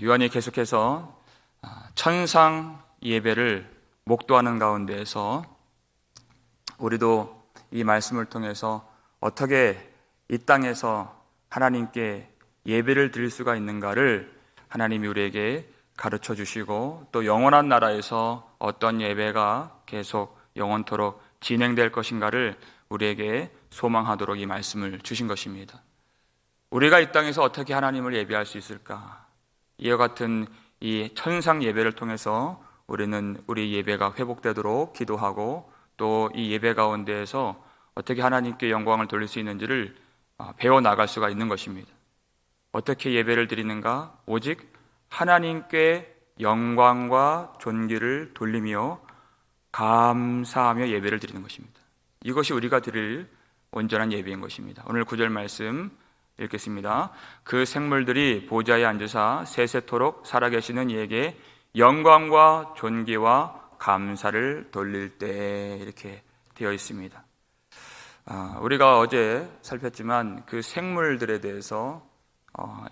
요한이 계속해서 천상 예배를 목도하는 가운데에서 우리도 이 말씀을 통해서 어떻게 이 땅에서 하나님께 예배를 드릴 수가 있는가를 하나님이 우리에게 가르쳐 주시고, 또 영원한 나라에서 어떤 예배가 계속 영원토록 진행될 것인가를 우리에게 소망하도록 이 말씀을 주신 것입니다. 우리가 이 땅에서 어떻게 하나님을 예배할 수 있을까? 이와 같은 이 천상 예배를 통해서 우리는 우리 예배가 회복되도록 기도하고, 또 이 예배 가운데에서 어떻게 하나님께 영광을 돌릴 수 있는지를 배워나갈 수가 있는 것입니다. 어떻게 예배를 드리는가? 오직 하나님께 영광과 존귀를 돌리며 감사하며 예배를 드리는 것입니다. 이것이 우리가 드릴 온전한 예배인 것입니다. 오늘 9절 말씀 읽겠습니다. 그 생물들이 보좌에 앉으사 세세토록 살아계시는 이에게 영광과 존귀와 감사를 돌릴 때, 이렇게 되어 있습니다. 우리가 어제 살폈지만 그 생물들에 대해서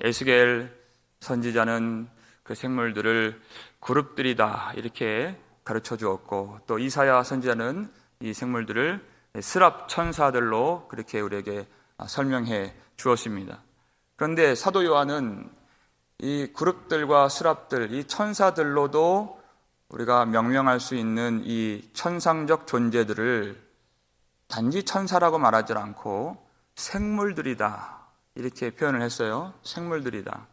에스겔 선지자는 그 생물들을 그룹들이다 이렇게 가르쳐 주었고, 또 이사야 선지자는 이 생물들을 스랍 천사들로 그렇게 우리에게 설명해 주었습니다. 그런데 사도 요한은 이 그룹들과 스랍들, 이 천사들로도 우리가 명명할 수 있는 이 천상적 존재들을 단지 천사라고 말하지 않고 생물들이다 이렇게 표현을 했어요. 생물들이다.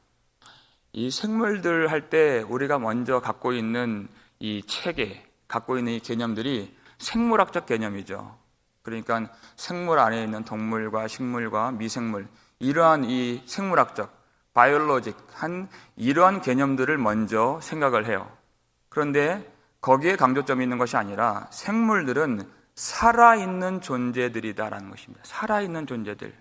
이 생물들 할 때 우리가 먼저 갖고 있는 이 체계, 갖고 있는 이 개념들이 생물학적 개념이죠. 그러니까 생물 안에 있는 동물과 식물과 미생물, 이러한 이 생물학적, 바이올로직한 이러한 개념들을 먼저 생각을 해요. 그런데 거기에 강조점이 있는 것이 아니라 생물들은 살아있는 존재들이다라는 것입니다. 살아있는 존재들.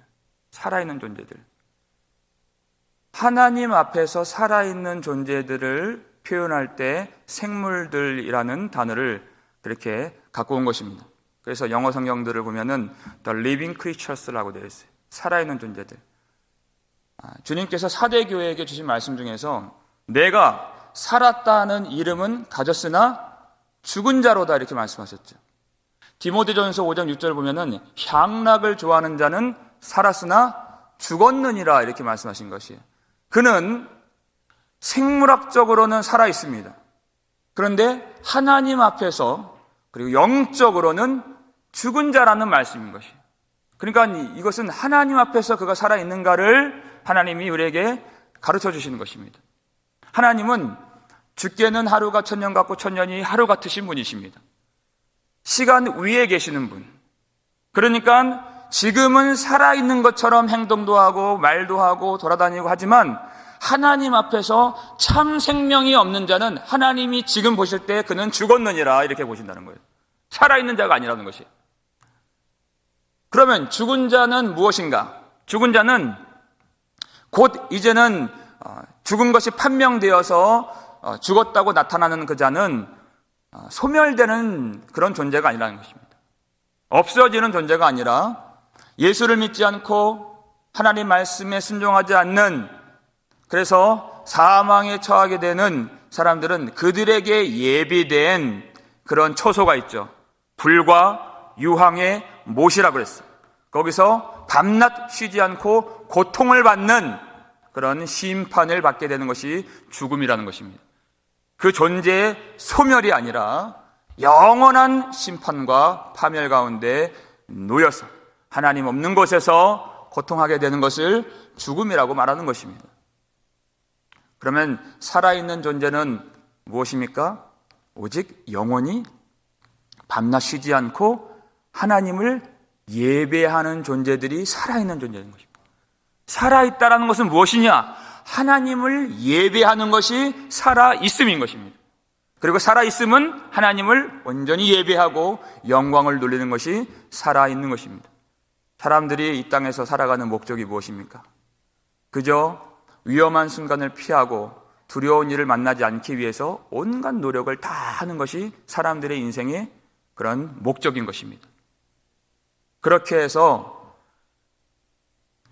하나님 앞에서 살아있는 존재들을 표현할 때 생물들이라는 단어를 그렇게 갖고 온 것입니다. 그래서 영어 성경들을 보면은 The Living Creatures라고 되어 있어요. 살아있는 존재들. 주님께서 사대교회에게 주신 말씀 중에서 내가 살았다는 이름은 가졌으나 죽은 자로다 이렇게 말씀하셨죠. 디모데전서 5장 6절을 보면은 향락을 좋아하는 자는 살았으나 죽었느니라 이렇게 말씀하신 것이에요. 그는 생물학적으로는 살아 있습니다. 그런데 하나님 앞에서 그리고 영적으로는 죽은 자라는 말씀인 것이에요. 그러니까 이것은 하나님 앞에서 그가 살아 있는가를 하나님이 우리에게 가르쳐 주시는 것입니다. 하나님은 주께는 하루가 천년 같고 천년이 하루 같으신 분이십니다. 시간 위에 계시는 분. 그러니까 지금은 살아있는 것처럼 행동도 하고 말도 하고 돌아다니고 하지만 하나님 앞에서 참 생명이 없는 자는 하나님이 지금 보실 때 그는 죽었느니라 이렇게 보신다는 거예요. 살아있는 자가 아니라는 것이에요. 그러면 죽은 자는 무엇인가? 죽은 자는 곧 이제는 죽은 것이 판명되어서 죽었다고 나타나는 그 자는 소멸되는 그런 존재가 아니라는 것입니다. 없어지는 존재가 아니라 예수를 믿지 않고 하나님 말씀에 순종하지 않는, 그래서 사망에 처하게 되는 사람들은 그들에게 예비된 그런 초소가 있죠. 불과 유황의 못이라고 그랬어요. 거기서 밤낮 쉬지 않고 고통을 받는 그런 심판을 받게 되는 것이 죽음이라는 것입니다. 그 존재의 소멸이 아니라 영원한 심판과 파멸 가운데 놓여서 하나님 없는 곳에서 고통하게 되는 것을 죽음이라고 말하는 것입니다. 그러면 살아있는 존재는 무엇입니까? 오직 영원히 밤낮 쉬지 않고 하나님을 예배하는 존재들이 살아있는 존재인 것입니다. 살아있다라는 것은 무엇이냐? 하나님을 예배하는 것이 살아있음인 것입니다. 그리고 살아있음은 하나님을 온전히 예배하고 영광을 돌리는 것이 살아있는 것입니다. 사람들이 이 땅에서 살아가는 목적이 무엇입니까? 그저 위험한 순간을 피하고 두려운 일을 만나지 않기 위해서 온갖 노력을 다 하는 것이 사람들의 인생의 그런 목적인 것입니다. 그렇게 해서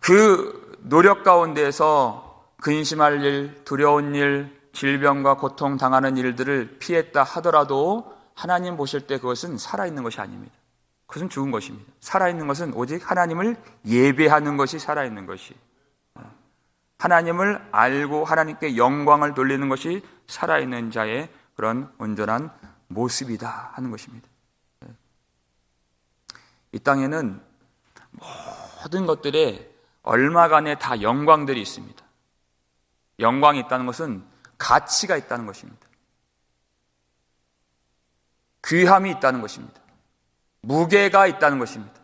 그 노력 가운데에서 근심할 일, 두려운 일, 질병과 고통 당하는 일들을 피했다 하더라도 하나님 보실 때 그것은 살아있는 것이 아닙니다. 그것은 죽은 것입니다. 살아있는 것은 오직 하나님을 예배하는 것이 살아있는 것이, 하나님을 알고 하나님께 영광을 돌리는 것이 살아있는 자의 그런 온전한 모습이다 하는 것입니다. 이 땅에는 모든 것들에 얼마간에 다 영광들이 있습니다. 영광이 있다는 것은 가치가 있다는 것입니다. 귀함이 있다는 것입니다. 무게가 있다는 것입니다.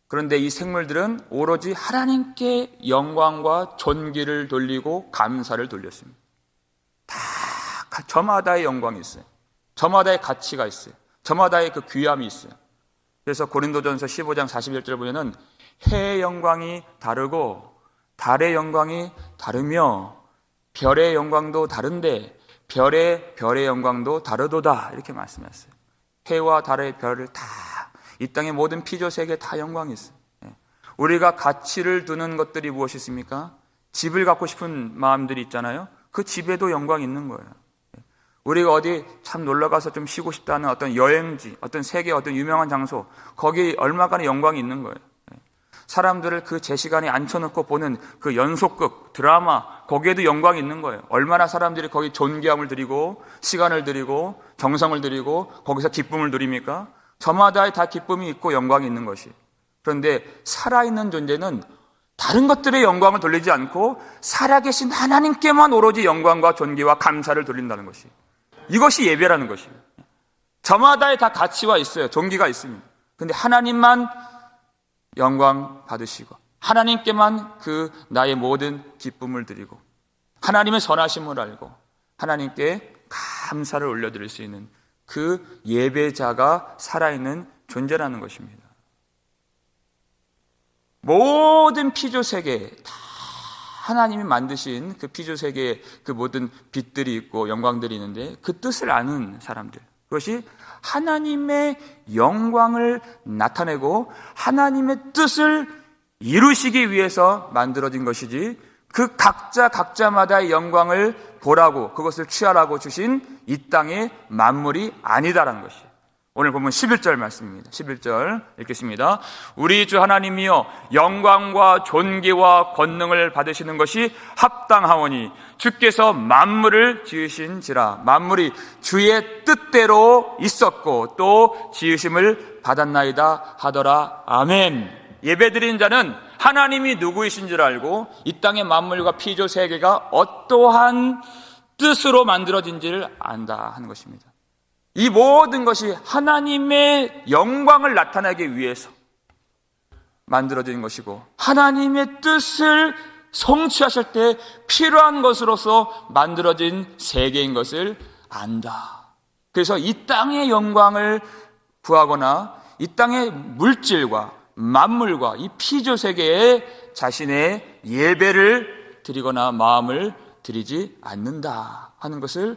그런데 이 생물들은 오로지 하나님께 영광과 존귀를 돌리고 감사를 돌렸습니다. 다 저마다의 영광이 있어요. 저마다의 가치가 있어요. 저마다의 그 귀함이 있어요. 그래서 고린도전서 15장 41절 보면은 해의 영광이 다르고 달의 영광이 다르며 별의 영광도 다른데 별의 영광도 다르도다 이렇게 말씀했어요. 해와 달의 별을 다, 이 땅의 모든 피조 세계에 다 영광이 있어요. 우리가 가치를 두는 것들이 무엇이 있습니까? 집을 갖고 싶은 마음들이 있잖아요. 그 집에도 영광이 있는 거예요. 우리가 어디 참 놀러가서 좀 쉬고 싶다는 어떤 여행지, 어떤 세계 어떤 유명한 장소, 거기 얼마간의 영광이 있는 거예요. 사람들을 그 제 시간에 앉혀놓고 보는 그 연속극, 드라마, 거기에도 영광이 있는 거예요. 얼마나 사람들이 거기 존귀함을 드리고 시간을 드리고 정성을 드리고 거기서 기쁨을 누립니까? 저마다의 다 기쁨이 있고 영광이 있는 것이. 그런데 살아있는 존재는 다른 것들의 영광을 돌리지 않고 살아계신 하나님께만 오로지 영광과 존귀와 감사를 돌린다는 것이, 이것이 예배라는 것이에요. 저마다의 다 가치가 있어요. 존귀가 있습니다. 그런데 하나님만 영광 받으시고 하나님께만 그 나의 모든 기쁨을 드리고 하나님의 선하심을 알고 하나님께 감사를 올려드릴 수 있는 그 예배자가 살아있는 존재라는 것입니다. 모든 피조세계에 다 하나님이 만드신 그 피조세계에 그 모든 빛들이 있고 영광들이 있는데 그 뜻을 아는 사람들, 그것이 하나님의 영광을 나타내고 하나님의 뜻을 이루시기 위해서 만들어진 것이지 그 각자마다의 영광을 보라고 그것을 취하라고 주신 이 땅의 만물이 아니다라는 것이에요. 오늘 보면 11절 말씀입니다. 11절 읽겠습니다. 우리 주 하나님이여 영광과 존귀와 권능을 받으시는 것이 합당하오니 주께서 만물을 지으신지라. 만물이 주의 뜻대로 있었고 또 지으심을 받았나이다 하더라. 아멘. 예배드리는 자는 하나님이 누구이신 줄 알고 이 땅의 만물과 피조 세계가 어떠한 뜻으로 만들어진지를 안다 하는 것입니다. 이 모든 것이 하나님의 영광을 나타내기 위해서 만들어진 것이고 하나님의 뜻을 성취하실 때 필요한 것으로서 만들어진 세계인 것을 안다. 그래서 이 땅의 영광을 구하거나 이 땅의 물질과 만물과 이 피조 세계에 자신의 예배를 드리거나 마음을 드리지 않는다 하는 것을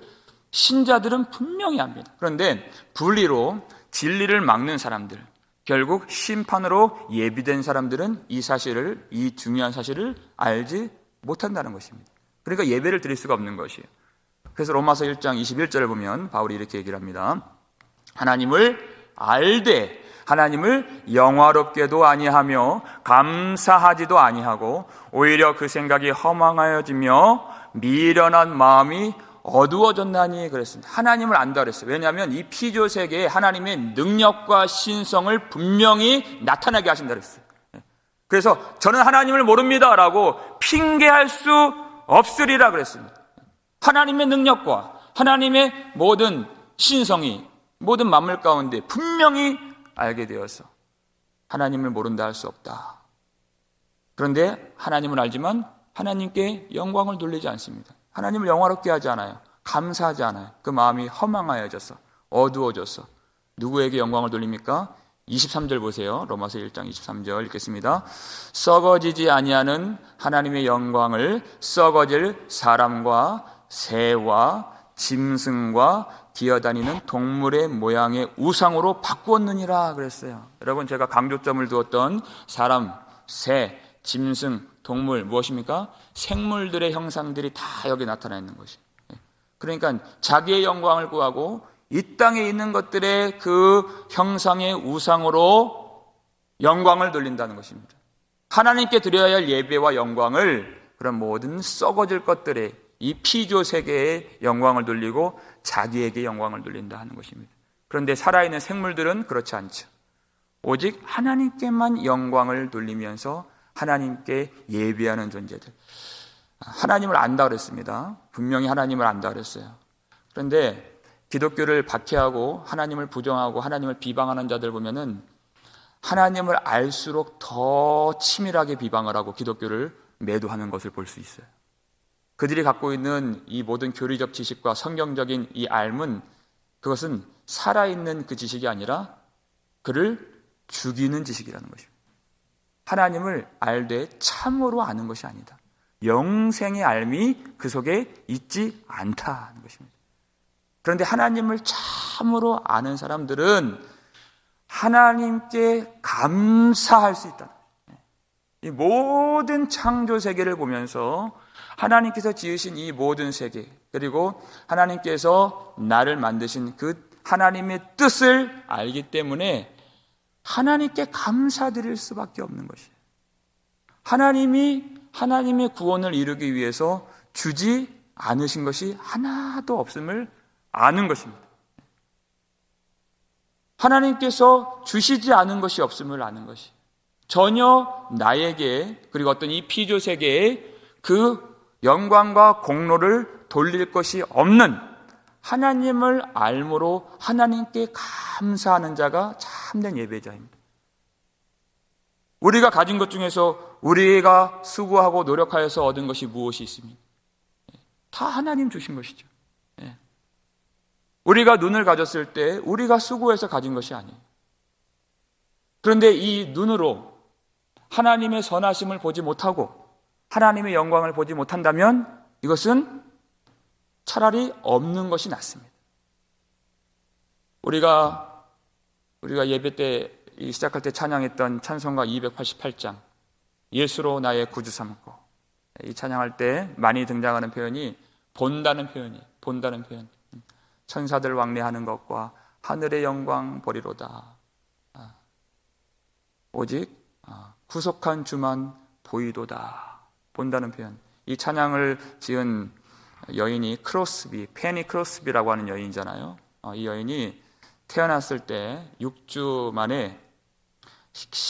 신자들은 분명히 합니다. 그런데 분리로 진리를 막는 사람들, 결국 심판으로 예비된 사람들은 이 사실을, 이 중요한 사실을 알지 못한다는 것입니다. 그러니까 예배를 드릴 수가 없는 것이에요. 그래서 로마서 1장 21절을 보면 바울이 이렇게 얘기를 합니다. 하나님을 알되 하나님을 영화롭게도 아니하며 감사하지도 아니하고 오히려 그 생각이 허망하여지며 미련한 마음이 어두워졌나니 그랬습니다. 하나님을 안다 그랬어요. 왜냐하면 이 피조 세계에 하나님의 능력과 신성을 분명히 나타나게 하신다 그랬어요. 그래서 저는 하나님을 모릅니다라고 핑계할 수 없으리라 그랬습니다. 하나님의 능력과 하나님의 모든 신성이 모든 만물 가운데 분명히 알게 되어서 하나님을 모른다 할 수 없다. 그런데 하나님을 알지만 하나님께 영광을 돌리지 않습니다. 하나님을 영화롭게 하지 않아요. 감사하지 않아요. 그 마음이 허망하여져서 어두워져서 누구에게 영광을 돌립니까? 23절 보세요. 로마서 1장 23절 읽겠습니다. 썩어지지 아니하는 하나님의 영광을 썩어질 사람과 새와 짐승과 기어다니는 동물의 모양의 우상으로 바꾸었느니라 그랬어요. 여러분, 제가 강조점을 두었던 사람, 새, 짐승, 동물, 무엇입니까? 생물들의 형상들이 다 여기 나타나 있는 것이에요. 그러니까 자기의 영광을 구하고 이 땅에 있는 것들의 그 형상의 우상으로 영광을 돌린다는 것입니다. 하나님께 드려야 할 예배와 영광을 그런 모든 썩어질 것들의 이 피조 세계의 영광을 돌리고 자기에게 영광을 돌린다 하는 것입니다. 그런데 살아있는 생물들은 그렇지 않죠. 오직 하나님께만 영광을 돌리면서 하나님께 예배하는 존재들. 하나님을 안다 그랬습니다. 분명히 하나님을 안다 그랬어요. 그런데 기독교를 박해하고 하나님을 부정하고 하나님을 비방하는 자들 보면은 하나님을 알수록 더 치밀하게 비방을 하고 기독교를 매도하는 것을 볼 수 있어요. 그들이 갖고 있는 이 모든 교리적 지식과 성경적인 이 알문, 그것은 살아있는 그 지식이 아니라 그를 죽이는 지식이라는 것입니다. 하나님을 알되 참으로 아는 것이 아니다. 영생의 알미 그 속에 있지 않다는 것입니다. 그런데 하나님을 참으로 아는 사람들은 하나님께 감사할 수 있다. 이 모든 창조 세계를 보면서 하나님께서 지으신 이 모든 세계, 그리고 하나님께서 나를 만드신 그 하나님의 뜻을 알기 때문에 하나님께 감사드릴 수밖에 없는 것이에요. 하나님이 하나님의 구원을 이루기 위해서 주지 않으신 것이 하나도 없음을 아는 것입니다. 하나님께서 주시지 않은 것이 없음을 아는 것이 전혀 나에게 그리고 어떤 이 피조 세계에 그 영광과 공로를 돌릴 것이 없는 하나님을 알므로 하나님께 감사하는 자가 참된 예배자입니다. 우리가 가진 것 중에서 우리가 수고하고 노력하여서 얻은 것이 무엇이 있습니까? 다 하나님 주신 것이죠. 우리가 눈을 가졌을 때 우리가 수고해서 가진 것이 아니에요. 그런데 이 눈으로 하나님의 선하심을 보지 못하고 하나님의 영광을 보지 못한다면 이것은 차라리 없는 것이 낫습니다. 우리가 예배 때 시작할 때 찬양했던 찬송가 288장 예수로 나의 구주 삼고, 이 찬양할 때 많이 등장하는 표현이 본다는 표현이에요. 본다는 표현. 천사들 왕래하는 것과 하늘의 영광 보리로다. 오직 구속한 주만 보이도다. 본다는 표현. 이 찬양을 지은 여인이 페니 크로스비라고 하는 여인이잖아요. 이 여인이 태어났을 때 6주 만에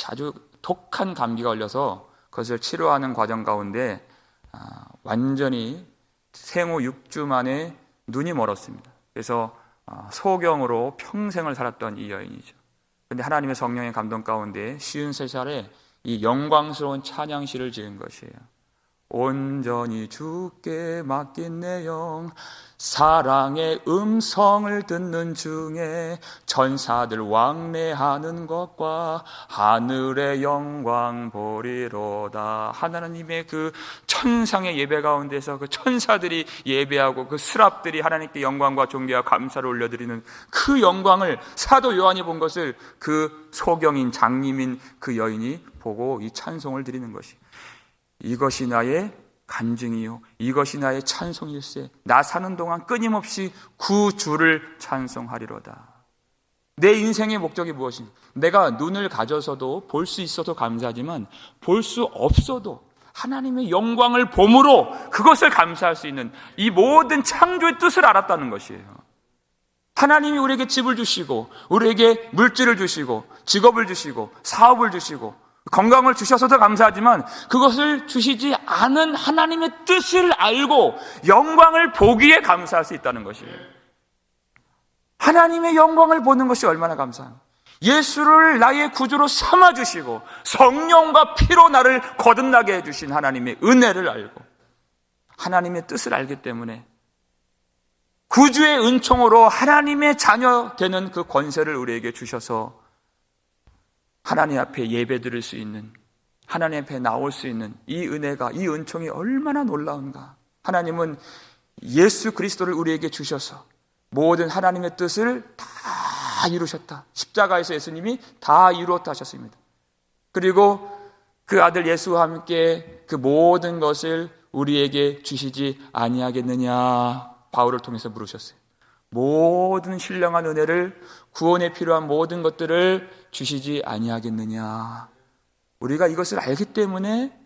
아주 독한 감기가 걸려서 그것을 치료하는 과정 가운데 완전히 생후 6주 만에 눈이 멀었습니다. 그래서 소경으로 평생을 살았던 이 여인이죠. 그런데 하나님의 성령의 감동 가운데 53살에 이 영광스러운 찬양시를 지은 것이에요. 온전히 주께 맡긴 내 영, 사랑의 음성을 듣는 중에 천사들 왕래하는 것과 하늘의 영광 보리로다. 하나님의 그 천상의 예배 가운데서 그 천사들이 예배하고 그 스랍들이 하나님께 영광과 존귀와 감사를 올려드리는 그 영광을 사도 요한이 본 것을 그 소경인 장님인 그 여인이 보고 이 찬송을 드리는 것이, 이것이 나의 간증이요 이것이 나의 찬송일세. 나 사는 동안 끊임없이 구주를 찬송하리로다. 내 인생의 목적이 무엇인가? 내가 눈을 가져서도 볼 수 있어도 감사하지만 볼 수 없어도 하나님의 영광을 봄으로 그것을 감사할 수 있는 이 모든 창조의 뜻을 알았다는 것이에요. 하나님이 우리에게 집을 주시고 우리에게 물질을 주시고 직업을 주시고 사업을 주시고 건강을 주셔서도 감사하지만 그것을 주시지 않은 하나님의 뜻을 알고 영광을 보기에 감사할 수 있다는 것이에요. 하나님의 영광을 보는 것이 얼마나 감사합니까? 예수를 나의 구주로 삼아주시고 성령과 피로 나를 거듭나게 해주신 하나님의 은혜를 알고 하나님의 뜻을 알기 때문에 구주의 은총으로 하나님의 자녀 되는 그 권세를 우리에게 주셔서 하나님 앞에 예배드릴 수 있는, 하나님 앞에 나올 수 있는 이 은혜가, 이 은총이 얼마나 놀라운가. 하나님은 예수 그리스도를 우리에게 주셔서 모든 하나님의 뜻을 다 이루셨다. 십자가에서 예수님이 다 이루었다 하셨습니다. 그리고 그 아들 예수와 함께 그 모든 것을 우리에게 주시지 아니하겠느냐 바울을 통해서 물으셨어요. 모든 신령한 은혜를, 구원에 필요한 모든 것들을 주시지 아니하겠느냐. 우리가 이것을 알기 때문에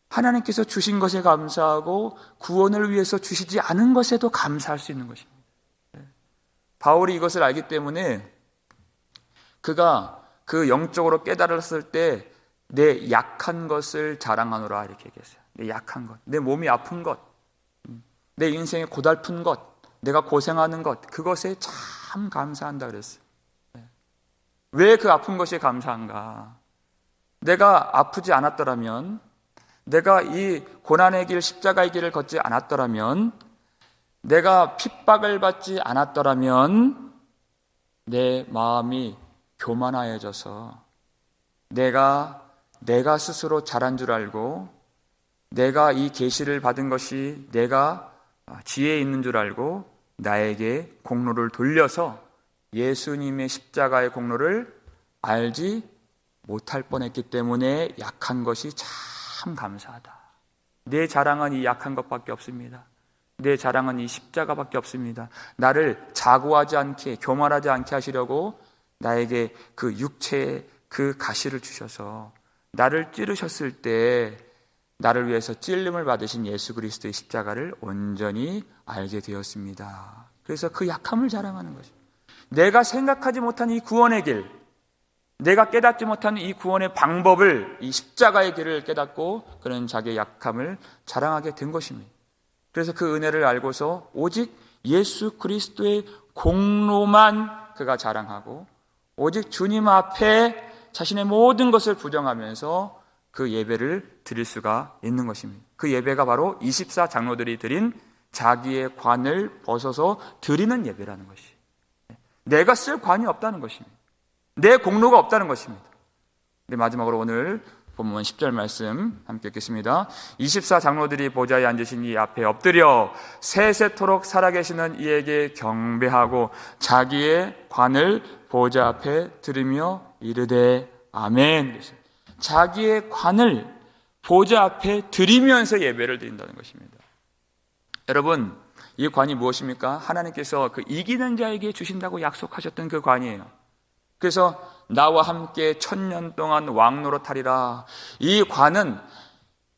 하나님께서 주신 것에 감사하고 구원을 위해서 주시지 않은 것에도 감사할 수 있는 것입니다. 바울이 이것을 알기 때문에 그가 그 영적으로 깨달았을 때 내 약한 것을 자랑하노라 이렇게 얘기했어요. 내 약한 것, 내 몸이 아픈 것, 내 인생의 고달픈 것, 내가 고생하는 것, 그것에 참 감사한다 그랬어요. 왜 그 아픈 것이 감사한가? 내가 아프지 않았더라면, 내가 이 고난의 길, 십자가의 길을 걷지 않았더라면, 내가 핍박을 받지 않았더라면 내 마음이 교만하여져서 내가 스스로 잘한 줄 알고 내가 이 계시를 받은 것이 내가 지혜에 있는 줄 알고 나에게 공로를 돌려서 예수님의 십자가의 공로를 알지 못할 뻔했기 때문에 약한 것이 참 감사하다. 내 자랑은 이 약한 것밖에 없습니다. 내 자랑은 이 십자가밖에 없습니다. 나를 자고하지 않게, 교만하지 않게 하시려고 나에게 그 육체의 그 가시를 주셔서 나를 찌르셨을 때 나를 위해서 찔림을 받으신 예수 그리스도의 십자가를 온전히 알게 되었습니다. 그래서 그 약함을 자랑하는 것입니다. 내가 생각하지 못한 이 구원의 길, 내가 깨닫지 못한 이 구원의 방법을, 이 십자가의 길을 깨닫고 그는 자기의 약함을 자랑하게 된 것입니다. 그래서 그 은혜를 알고서 오직 예수 그리스도의 공로만 그가 자랑하고 오직 주님 앞에 자신의 모든 것을 부정하면서 그 예배를 드릴 수가 있는 것입니다. 그 예배가 바로 24 장로들이 드린 자기의 관을 벗어서 드리는 예배라는 것이. 내가 쓸 관이 없다는 것입니다. 내 공로가 없다는 것입니다. 네, 마지막으로 오늘 본문 10절 말씀 함께 읽겠습니다. 24 장로들이 보좌에 앉으신 이 앞에 엎드려 세세토록 살아계시는 이에게 경배하고 자기의 관을 보좌 앞에 들으며 이르되 아멘. 자기의 관을 보좌 앞에 드리면서 예배를 드린다는 것입니다. 여러분, 이 관이 무엇입니까? 하나님께서 그 이기는 자에게 주신다고 약속하셨던 그 관이에요. 그래서 나와 함께 1000년 동안 왕노릇하리라. 이 관은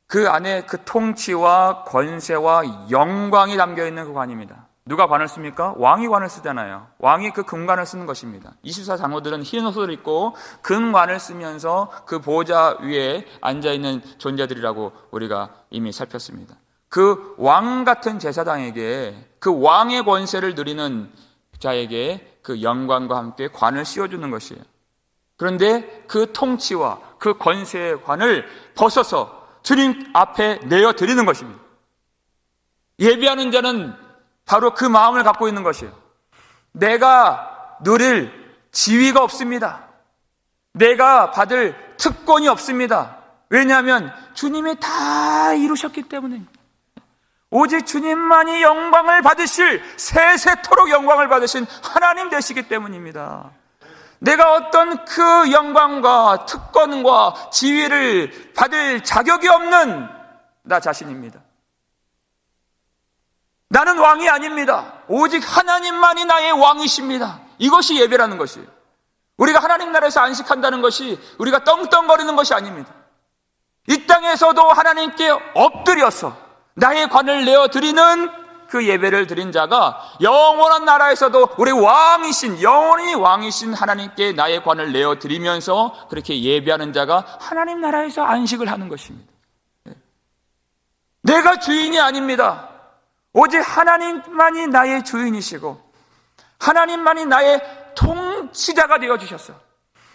그 안에 그 통치와 권세와 영광이 담겨있는 그 관입니다. 누가 관을 씁니까? 왕이 관을 쓰잖아요. 왕이 그 금관을 쓰는 것입니다. 24 장로들은 흰 옷을 입고 금관을 쓰면서 그 보좌 위에 앉아있는 존재들이라고 우리가 이미 살폈습니다. 그 왕 같은 제사장에게, 그 왕의 권세를 누리는 자에게 그 영광과 함께 관을 씌워주는 것이에요. 그런데 그 통치와 그 권세의 관을 벗어서 주님 앞에 내어드리는 것입니다. 예배하는 자는 바로 그 마음을 갖고 있는 것이에요. 내가 누릴 지위가 없습니다. 내가 받을 특권이 없습니다. 왜냐하면 주님이 다 이루셨기 때문입니다. 오직 주님만이 영광을 받으실, 세세토록 영광을 받으신 하나님 되시기 때문입니다. 내가 어떤 그 영광과 특권과 지위를 받을 자격이 없는 나 자신입니다. 나는 왕이 아닙니다. 오직 하나님만이 나의 왕이십니다. 이것이 예배라는 것이에요. 우리가 하나님 나라에서 안식한다는 것이 우리가 떵떵거리는 것이 아닙니다. 이 땅에서도 하나님께 엎드려서 나의 관을 내어드리는 그 예배를 드린 자가 영원한 나라에서도 우리 왕이신, 영원히 왕이신 하나님께 나의 관을 내어드리면서 그렇게 예배하는 자가 하나님 나라에서 안식을 하는 것입니다. 내가 주인이 아닙니다. 오직 하나님만이 나의 주인이시고 하나님만이 나의 통치자가 되어주셨어.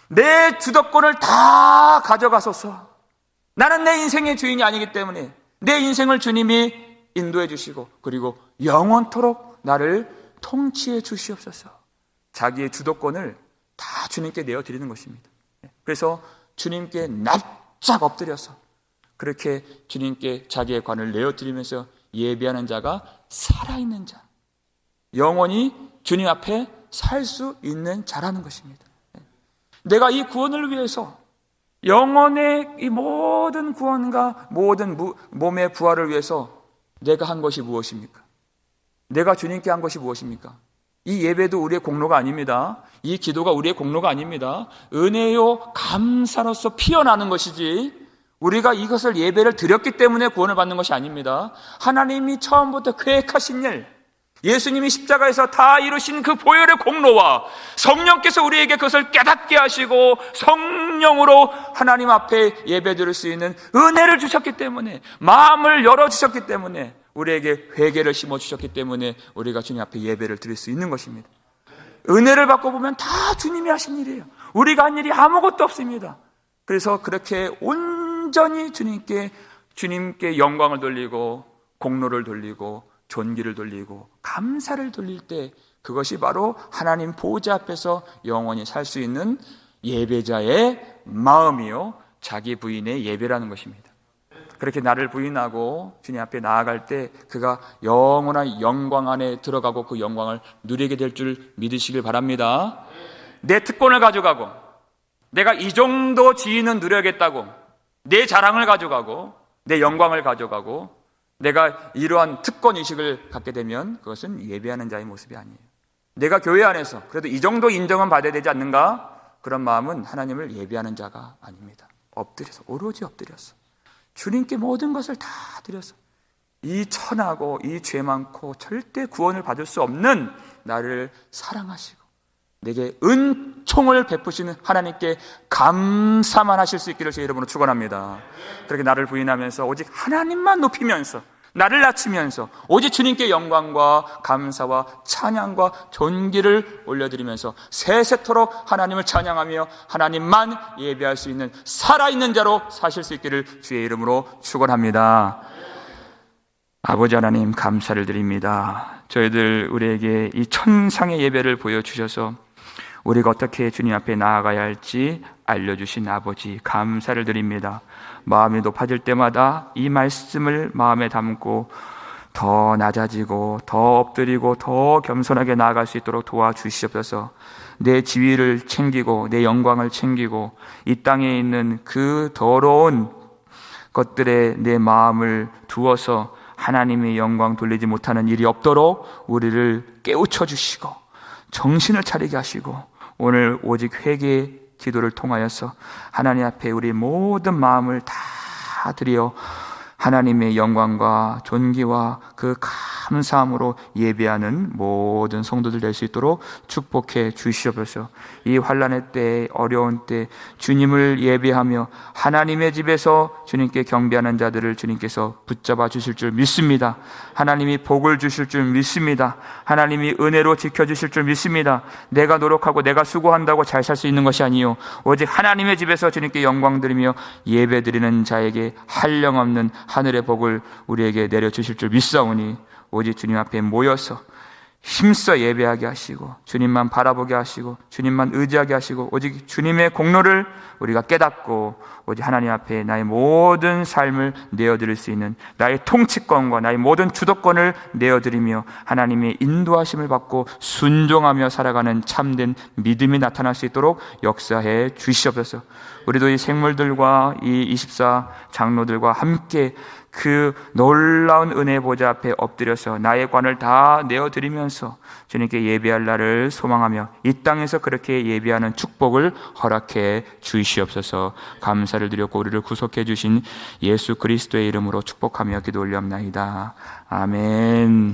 내 주도권을 다 가져가소서. 나는 내 인생의 주인이 아니기 때문에 내 인생을 주님이 인도해 주시고 그리고 영원토록 나를 통치해 주시옵소서. 자기의 주도권을 다 주님께 내어드리는 것입니다. 그래서 주님께 납작 엎드려서 그렇게 주님께 자기의 관을 내어드리면서 예배하는 자가 살아있는 자, 영원히 주님 앞에 살 수 있는 자라는 것입니다. 내가 이 구원을 위해서 영혼의 이 모든 구원과 모든 몸의 부활을 위해서 내가 한 것이 무엇입니까? 내가 주님께 한 것이 무엇입니까? 이 예배도 우리의 공로가 아닙니다. 이 기도가 우리의 공로가 아닙니다. 은혜요 감사로서 피어나는 것이지, 우리가 이것을 예배를 드렸기 때문에 구원을 받는 것이 아닙니다. 하나님이 처음부터 계획하신 일, 예수님이 십자가에서 다 이루신 그 보혈의 공로와 성령께서 우리에게 그것을 깨닫게 하시고 성령으로 하나님 앞에 예배 드릴 수 있는 은혜를 주셨기 때문에, 마음을 열어주셨기 때문에, 우리에게 회개를 심어주셨기 때문에 우리가 주님 앞에 예배를 드릴 수 있는 것입니다. 은혜를 받고 보면 다 주님이 하신 일이에요. 우리가 한 일이 아무것도 없습니다. 그래서 그렇게 온전히 주님께 영광을 돌리고 공로를 돌리고 존귀를 돌리고 감사를 돌릴 때, 그것이 바로 하나님 보좌 앞에서 영원히 살 수 있는 예배자의 마음이요 자기 부인의 예배라는 것입니다. 그렇게 나를 부인하고 주님 앞에 나아갈 때 그가 영원한 영광 안에 들어가고 그 영광을 누리게 될 줄 믿으시길 바랍니다. 내 특권을 가져가고 내가 이 정도 지위는 누려야겠다고 내 자랑을 가져가고 내 영광을 가져가고 내가 이러한 특권의식을 갖게 되면 그것은 예배하는 자의 모습이 아니에요. 내가 교회 안에서 그래도 이 정도 인정은 받아야 되지 않는가? 그런 마음은 하나님을 예배하는 자가 아닙니다. 엎드려서, 오로지 엎드려서 주님께 모든 것을 다 드려서 이 천하고 이 죄 많고 절대 구원을 받을 수 없는 나를 사랑하시고 내게 은총을 베푸시는 하나님께 감사만 하실 수 있기를 제 이름으로 축원합니다. 그렇게 나를 부인하면서 오직 하나님만 높이면서 나를 낮추면서 오직 주님께 영광과 감사와 찬양과 존귀를 올려드리면서 세세토록 하나님을 찬양하며 하나님만 예배할 수 있는 살아있는 자로 사실 수 있기를 주의 이름으로 축원합니다. 아버지 하나님, 감사를 드립니다. 저희들 우리에게 이 천상의 예배를 보여주셔서 우리가 어떻게 주님 앞에 나아가야 할지 알려주신 아버지, 감사를 드립니다. 마음이 높아질 때마다 이 말씀을 마음에 담고 더 낮아지고 더 엎드리고 더 겸손하게 나아갈 수 있도록 도와주시옵소서. 내 지위를 챙기고 내 영광을 챙기고 이 땅에 있는 그 더러운 것들에 내 마음을 두어서 하나님의 영광 돌리지 못하는 일이 없도록 우리를 깨우쳐 주시고 정신을 차리게 하시고, 오늘 오직 회개 기도를 통하여서 하나님 앞에 우리 모든 마음을 다 드려 하나님의 영광과 존귀와 그 감사함으로 예배하는 모든 성도들 될 수 있도록 축복해 주시옵소서. 이 환난의 때, 어려운 때 주님을 예배하며 하나님의 집에서 주님께 경배하는 자들을 주님께서 붙잡아 주실 줄 믿습니다. 하나님이 복을 주실 줄 믿습니다. 하나님이 은혜로 지켜주실 줄 믿습니다. 내가 노력하고 내가 수고한다고 잘 살 수 있는 것이 아니요 오직 하나님의 집에서 주님께 영광 드리며 예배 드리는 자에게 한량없는 하늘의 복을 우리에게 내려주실 줄 믿사오니 오직 주님 앞에 모여서 힘써 예배하게 하시고 주님만 바라보게 하시고 주님만 의지하게 하시고 오직 주님의 공로를 우리가 깨닫고 오직 하나님 앞에 나의 모든 삶을 내어드릴 수 있는 나의 통치권과 나의 모든 주도권을 내어드리며 하나님의 인도하심을 받고 순종하며 살아가는 참된 믿음이 나타날 수 있도록 역사해 주시옵소서. 우리도 이 생물들과 이 24 장로들과 함께 그 놀라운 은혜 보좌 앞에 엎드려서 나의 관을 다 내어드리면서 주님께 예배할 날을 소망하며 이 땅에서 그렇게 예배하는 축복을 허락해 주시옵소서. 감사를 드렸고 우리를 구속해 주신 예수 그리스도의 이름으로 축복하며 기도 올리옵나이다. 아멘.